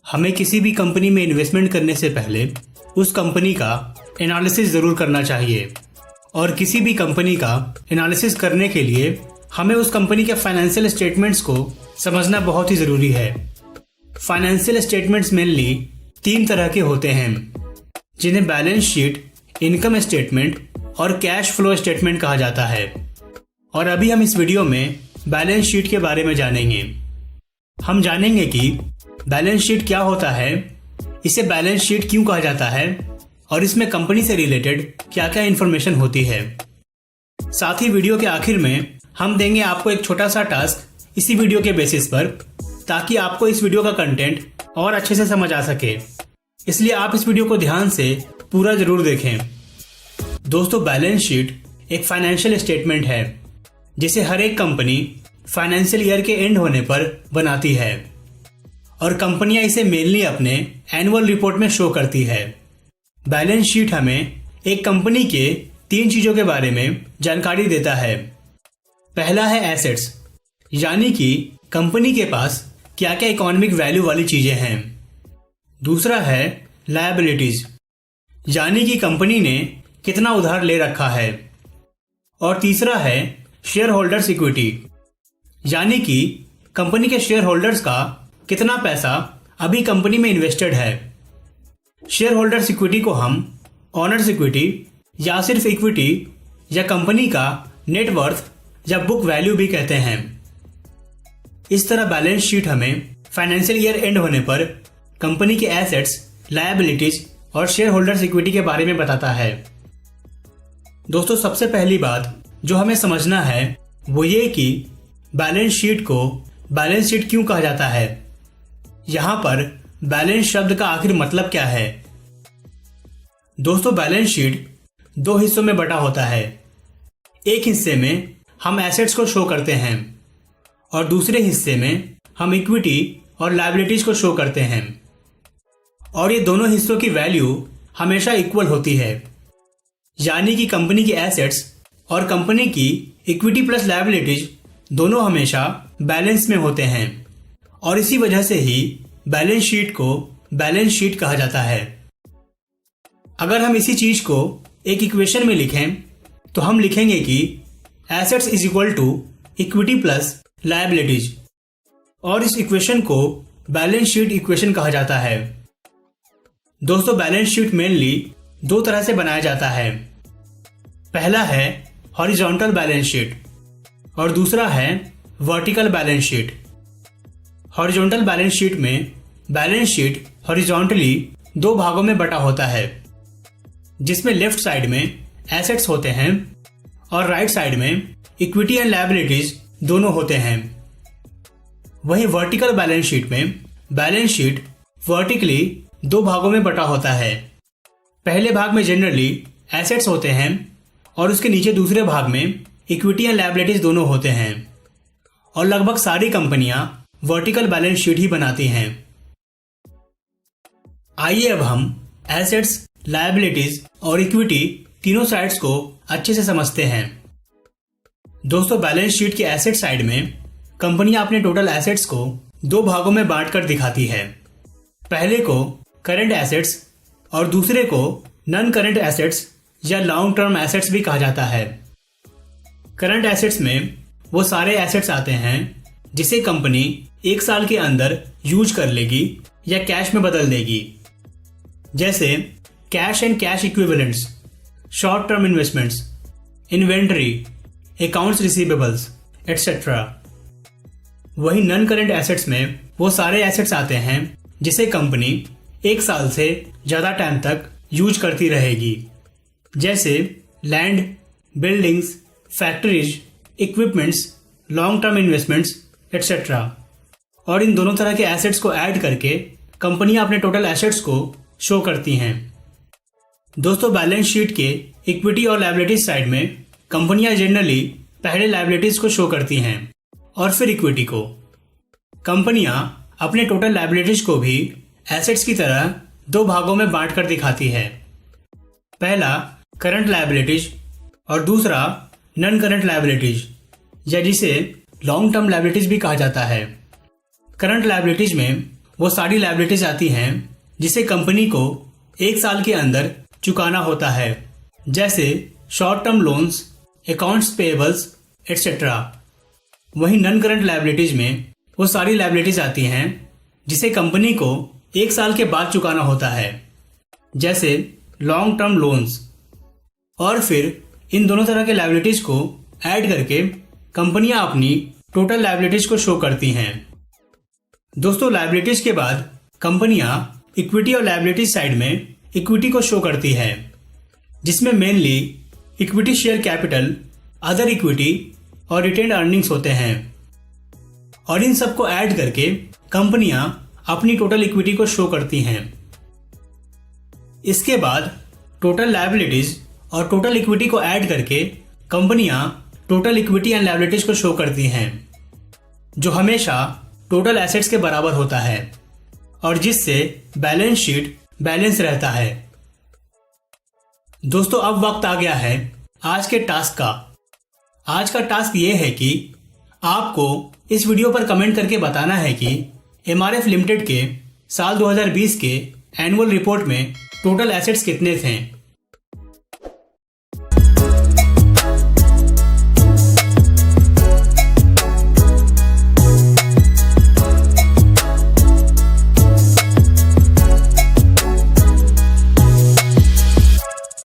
हमें किसी भी कंपनी में इन्वेस्टमेंट करने से पहले उस कंपनी का एनालिसिस ज़रूर करना चाहिए और किसी भी कंपनी का एनालिसिस करने के लिए हमें उस कंपनी के फाइनेंशियल स्टेटमेंट्स को समझना बहुत ही ज़रूरी है। फाइनेंशियल स्टेटमेंट्स मेनली 3 तरह के होते हैं, जिन्हें बैलेंस शीट, इनकम स्टेटमेंट और कैश फ्लो स्टेटमेंट कहा जाता है। और अभी हम इस वीडियो में बैलेंस शीट के बारे में जानेंगे। हम जानेंगे कि बैलेंस शीट क्या होता है, इसे बैलेंस शीट क्यों कहा जाता है और इसमें कंपनी से रिलेटेड क्या क्या इन्फॉर्मेशन होती है। साथ ही वीडियो के आखिर में हम देंगे आपको एक छोटा सा टास्क इसी वीडियो के बेसिस पर, ताकि आपको इस वीडियो का कंटेंट और अच्छे से समझ आ सके। इसलिए आप इस वीडियो को ध्यान से पूरा जरूर देखें। दोस्तों, बैलेंस शीट एक फाइनेंशियल स्टेटमेंट है जिसे हर एक कंपनी फाइनेंशियल ईयर के एंड होने पर बनाती है और कंपनियां इसे मेनली अपने एनुअल रिपोर्ट में शो करती है। बैलेंस शीट हमें एक कंपनी के 3 चीजों के बारे में जानकारी देता है। पहला है एसेट्स, यानी कि कंपनी के पास क्या क्या इकोनॉमिक वैल्यू वाली चीजें हैं। दूसरा है लायबिलिटीज, यानी कि कंपनी ने कितना उधार ले रखा है। और तीसरा है शेयर होल्डर्स इक्विटी, यानी कि कंपनी के शेयर होल्डर्स का कितना पैसा अभी कंपनी में इन्वेस्टेड है। शेयर होल्डर्स इक्विटी को हम ऑनर्स इक्विटी या सिर्फ इक्विटी या कंपनी का नेट वर्थ या बुक वैल्यू भी कहते हैं। इस तरह बैलेंस शीट हमें फाइनेंशियल ईयर एंड होने पर कंपनी के एसेट्स, लायबिलिटीज और शेयर होल्डर्स इक्विटी के बारे में बताता है। दोस्तों, सबसे पहली बात जो हमें समझना है वो ये कि बैलेंस शीट को बैलेंस शीट क्यों कहा जाता है। यहां पर बैलेंस शब्द का आखिर मतलब क्या है। दोस्तों, बैलेंस शीट 2 हिस्सों में बटा होता है। एक हिस्से में हम एसेट्स को शो करते हैं और दूसरे हिस्से में हम इक्विटी और लायबिलिटीज को शो करते हैं। और ये दोनों हिस्सों की वैल्यू हमेशा इक्वल होती है, यानी कि कंपनी की एसेट्स और कंपनी की इक्विटी प्लस लायबिलिटीज दोनों हमेशा बैलेंस में होते हैं और इसी वजह से ही बैलेंस शीट को बैलेंस शीट कहा जाता है। अगर हम इसी चीज को एक इक्वेशन में लिखें तो हम लिखेंगे कि assets is equal to equity plus liabilities, और इस इक्वेशन को बैलेंस शीट इक्वेशन कहा जाता है। दोस्तों, बैलेंस शीट मेनली 2 तरह से बनाया जाता है। पहला है हॉरिजॉन्टल बैलेंस शीट और दूसरा है vertical balance sheet. Horizontal balance sheet में बैलेंस शीट हॉरिजॉन्टली 2 भागों में बटा होता है, जिसमें लेफ्ट साइड में एसेट्स होते हैं और राइट साइड में इक्विटी एंड लायबिलिटीज दोनों होते हैं। वहीं वर्टिकल बैलेंस शीट में बैलेंस शीट वर्टिकली 2 भागों में बटा होता है। पहले भाग में जनरली एसेट्स होते हैं और उसके नीचे दूसरे भाग में इक्विटी एंड लायबिलिटीज दोनों होते हैं। और लगभग सारी कंपनियां वर्टिकल बैलेंस शीट ही बनाती हैं। आइए अब हम एसेट्स, लायबिलिटीज और इक्विटी तीनों साइड्स को अच्छे से समझते हैं। दोस्तों, बैलेंस शीट के एसेट साइड में कंपनियां अपने टोटल एसेट्स को 2 भागों में बांटकर दिखाती है। पहले को करंट एसेट्स और दूसरे को नॉन करंट एसेट्स या लॉन्ग टर्म एसेट्स भी कहा जाता है। करंट एसेट्स में वो सारे एसेट्स आते हैं जिसे कंपनी 1 साल के अंदर यूज कर लेगी या कैश में बदल देगी, जैसे cash and cash equivalents, short term investments, inventory, accounts receivables etcetera. वहीं नॉन करंट एसेट्स में वो सारे एसेट्स आते हैं जिसे कंपनी 1 साल से ज़्यादा टाइम तक यूज करती रहेगी, जैसे land, buildings, factories, equipments, long term investments etcetera. और इन दोनों तरह के एसेट्स को ऐड करके कंपनियां अपने टोटल एसेट्स को शो करती हैं। दोस्तों, बैलेंस शीट के इक्विटी और लायबिलिटीज साइड में कंपनियां जनरली पहले लायबिलिटीज को शो करती हैं और फिर इक्विटी को। कंपनियां अपने टोटल लायबिलिटीज को भी एसेट्स की तरह 2 भागों में बांटकर दिखाती है। पहला करंट लायबिलिटीज और दूसरा नॉन करंट लायबिलिटीज, या जिसे लॉन्ग टर्म लायबिलिटीज भी कहा जाता है। करंट लायबिलिटीज में वो सारी लायबिलिटीज आती हैं जिसे कंपनी को 1 साल के अंदर चुकाना होता है, जैसे short term loans, accounts payables etcetera. वहीं नॉन करंट लायबिलिटीज में वो सारी लायबिलिटीज आती हैं जिसे कंपनी को 1 साल के बाद चुकाना होता है, जैसे लॉन्ग टर्म लोन्स। और फिर इन दोनों तरह के लायबिलिटीज को ऐड करके कंपनियां अपनी टोटल लायबिलिटीज को शो करती हैं। दोस्तों, लायबिलिटीज के बाद कंपनियां इक्विटी और लायबिलिटीज साइड में इक्विटी को शो करती है, जिसमें mainly equity share capital, other equity और रिटेन्ड अर्निंग्स होते हैं। और इन सबको ऐड करके कंपनियां अपनी टोटल इक्विटी को शो करती हैं। इसके बाद टोटल लायबिलिटीज और टोटल इक्विटी को ऐड करके कंपनियां टोटल इक्विटी एंड लायबिलिटीज को शो करती हैं, जो हमेशा टोटल एसेट्स के बराबर होता है और जिससे बैलेंस शीट बैलेंस रहता है। दोस्तों, अब वक्त आ गया है आज के टास्क का। आज का टास्क ये है कि आपको इस वीडियो पर कमेंट करके बताना है कि एमआरएफ लिमिटेड के साल 2020 के एनुअल रिपोर्ट में टोटल एसेट्स कितने थे।